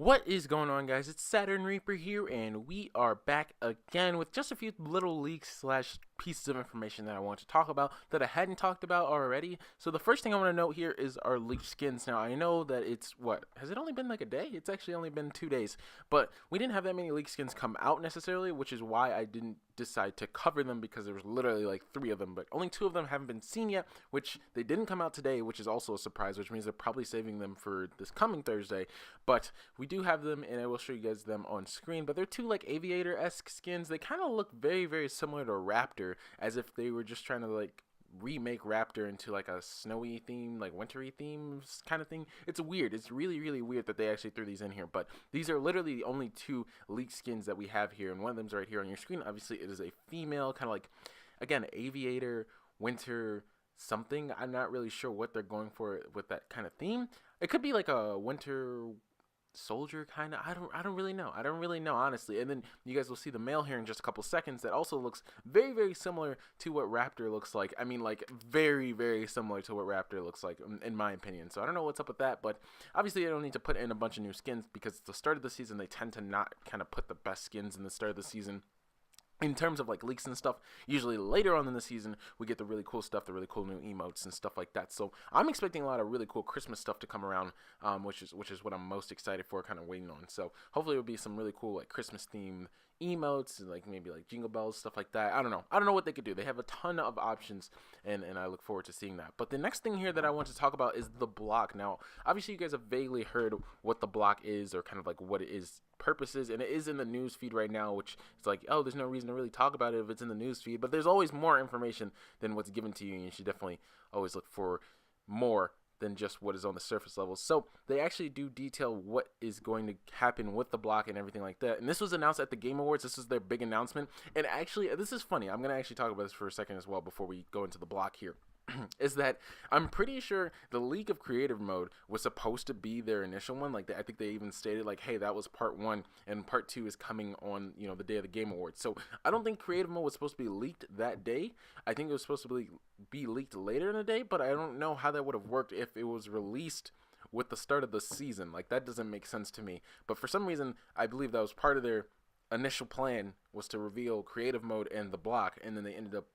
What is going on, guys? It's Saturn Reaper here, and we are back again with just a few little leaks slash pieces of information that I want to talk about that I hadn't talked about already. So the first thing I want to note here is our leaked skins. Now, I know that it's, has it only been like a day? It's actually only been 2 days, but we didn't have that many leaked skins come out necessarily, which is why I didn't decide to cover them, because there was literally like 3 of them, but only 2 of them haven't been seen yet, which they didn't come out today, which is also a surprise, which means they're probably saving them for this coming Thursday. But we do have them, and I will show you guys them on screen. But they're 2 like aviator-esque skins. They kind of look very, very similar to Raptor, as if they were just trying to like remake Raptor into like a snowy theme, like wintry themes kind of thing. It's weird. It's really, really weird that they actually threw these in here. But these are literally the only 2 leaked skins that we have here, and one of them's right here on your screen. Obviously, it is a female, kind of like, again, aviator, winter something. I'm not really sure what they're going for with that kind of theme. It could be like a winter soldier kind of. I don't really know honestly. And then you guys will see the male here in just a couple seconds that also looks very, very similar to what Raptor looks like. I mean, like very, very similar to what Raptor looks like in my opinion. So I don't know what's up with that, but obviously I don't need to put in a bunch of new skins, because at the start of the season they tend to not kind of put the best skins in the start of the season in terms of like leaks and stuff. Usually later on in the season we get the really cool stuff, the really cool new emotes and stuff like that. So I'm expecting a lot of really cool Christmas stuff to come around, which is what I'm most excited for, kind of waiting on. So hopefully it'll be some really cool like Christmas themed emotes, like maybe like jingle bells, stuff like that. I don't know what they could do. They have a ton of options, and I look forward to seeing that. But the next thing here that I want to talk about is the block. Now obviously you guys have vaguely heard what the block is, or kind of like what it is purposes, and it is in the news feed right now, which is like, oh, there's no reason to really talk about it if it's in the news feed. But there's always more information than what's given to you, and you should definitely always look for more than just what is on the surface level. So they actually do detail what is going to happen with the block and everything like that. And this was announced at the Game Awards. This is their big announcement. And actually, this is funny. I'm going to actually talk about this for a second as well before we go into the block here. Is that I'm pretty sure the leak of creative mode was supposed to be their initial one. Like, I think they even stated like, hey, that was part 1 and part 2 is coming on, the day of the Game Awards. So I don't think creative mode was supposed to be leaked that day. I think it was supposed to be leaked later in the day, but I don't know how that would have worked if it was released with the start of the season. Like, that doesn't make sense to me. But for some reason, I believe that was part of their initial plan, was to reveal creative mode and the block, and then they ended up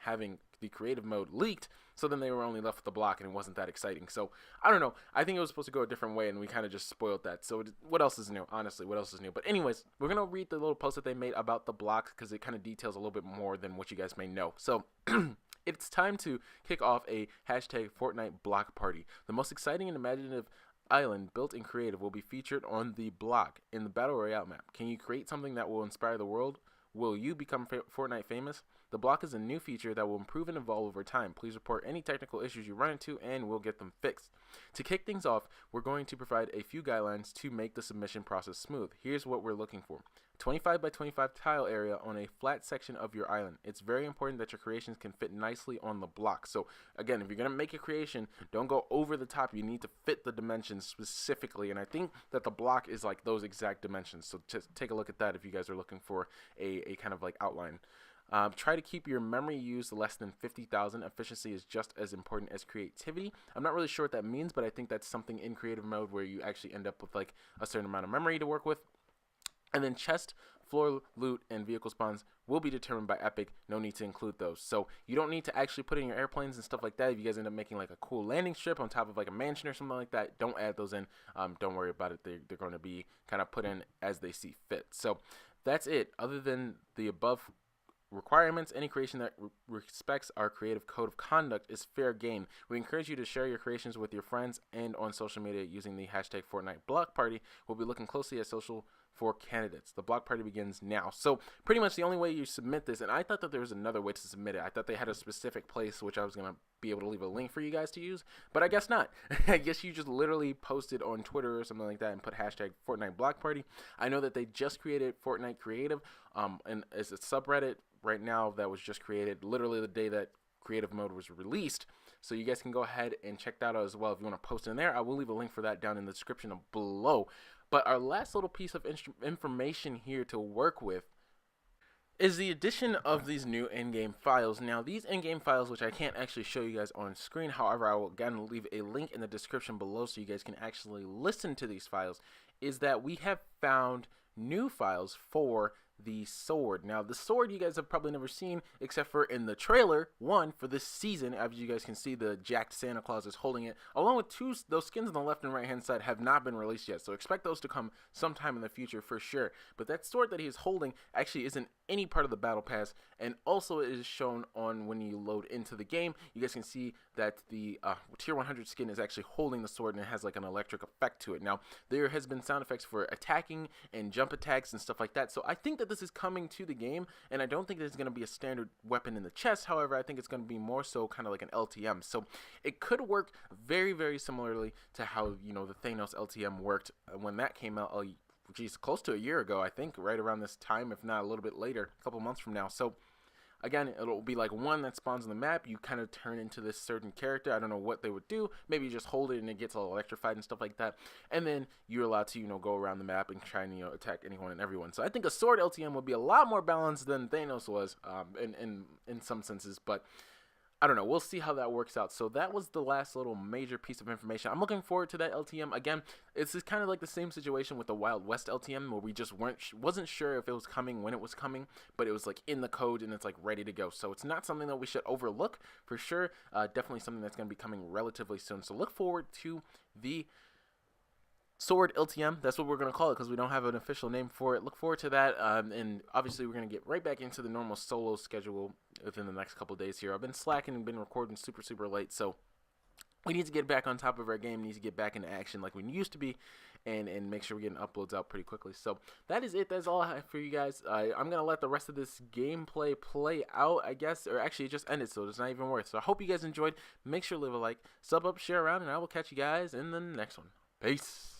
having the creative mode leaked, so then they were only left with the block, and it wasn't that exciting. So I don't know. I think it was supposed to go a different way, and we kind of just spoiled that. So what else is new? Honestly, what else is new? But anyways, we're gonna read the little post that they made about the block, because it kind of details a little bit more than what you guys may know. So it's time to kick off a hashtag Fortnite block party. The most exciting and imaginative island built in creative will be featured on the block in the Battle Royale map. Can you create something that will inspire the world? Will you become Fortnite famous? The block is a new feature that will improve and evolve over time. Please report any technical issues you run into, and we'll get them fixed. To kick things off, we're going to provide a few guidelines to make the submission process smooth. Here's what we're looking for. 25 by 25 tile area on a flat section of your island. It's very important that your creations can fit nicely on the block. So again, if you're going to make a creation, don't go over the top. You need to fit the dimensions specifically, and I think that the block is like those exact dimensions. So just take a look at that if you guys are looking for a kind of like outline. Try to keep your memory use less than 50,000. Efficiency is just as important as creativity. I'm not really sure what that means, but I think that's something in creative mode where you actually end up with like a certain amount of memory to work with. And then chest, floor loot, and vehicle spawns will be determined by Epic. No need to include those. So you don't need to actually put in your airplanes and stuff like that. If you guys end up making like a cool landing strip on top of like a mansion or something like that, don't add those in. Don't worry about it. They're going to be kind of put in as they see fit. So that's it. Other than the above requirements, any creation that respects our creative code of conduct is fair game. We encourage you to share your creations with your friends and on social media using the hashtag Fortnite block party. We'll be looking closely at social for candidates. The block party begins now. So pretty much the only way you submit this, and I thought that there was another way to submit it. I thought they had a specific place which I was going to be able to leave a link for you guys to use, but I guess not. I guess you just literally posted on Twitter or something like that and put hashtag Fortnite block party. I know that they just created Fortnite Creative, and it's a subreddit right now that was just created literally the day that creative mode was released. So you guys can go ahead and check that out as well if you want to post in there. I will leave a link for that down in the description below. But our last little piece of information here to work with is the addition of these new in-game files. Now, these in-game files, which I can't actually show you guys on screen, however, I will again leave a link in the description below so you guys can actually listen to these files. is that we have found new files for the sword. Now, the sword you guys have probably never seen except for in the trailer one for this season. As you guys can see, the jacked Santa Claus is holding it, along with those skins on the left and right hand side have not been released yet, so expect those to come sometime in the future for sure. But that sword that he is holding actually isn't any part of the battle pass, and also it is shown on when you load into the game. You guys can see that the tier 100 skin is actually holding the sword, and it has like an electric effect to it. Now, there has been sound effects for attacking and jump attacks and stuff like that, so I think that this is coming to the game, and I don't think there's going to be a standard weapon in the chest. However, I think it's going to be more so kind of like an LTM, so it could work very, very similarly to how, you know, the Thanos LTM worked when that came out, geez, close to a year ago, I think, right around this time, if not a little bit later, a couple months from now. So again, it'll be like one that spawns on the map. You kind of turn into this certain character. I don't know what they would do. Maybe you just hold it and it gets all electrified and stuff like that. And then you're allowed to, you know, go around the map and try and, you know, attack anyone and everyone. So I think a sword LTM would be a lot more balanced than Thanos was in some senses. But I don't know. We'll see how that works out. So that was the last little major piece of information. I'm looking forward to that LTM. Again, it's just kind of like the same situation with the Wild West LTM, where we just wasn't sure if it was coming, when it was coming, but it was like in the code and it's like ready to go. So it's not something that we should overlook for sure. Definitely something that's going to be coming relatively soon. So look forward to the Sword LTM, that's what we're going to call it because we don't have an official name for it. Look forward to that, and obviously we're going to get right back into the normal solo schedule within the next couple days here. I've been slacking and been recording super late, so we need to get back on top of our game. We need to get back into action like we used to be, and make sure we're getting uploads out pretty quickly. So that is it. That's all I have for you guys. I'm going to let the rest of this gameplay play out, I guess, or actually it just ended, so it's not even worth. So I hope you guys enjoyed. Make sure to leave a like, sub up, share around, and I will catch you guys in the next one. Peace.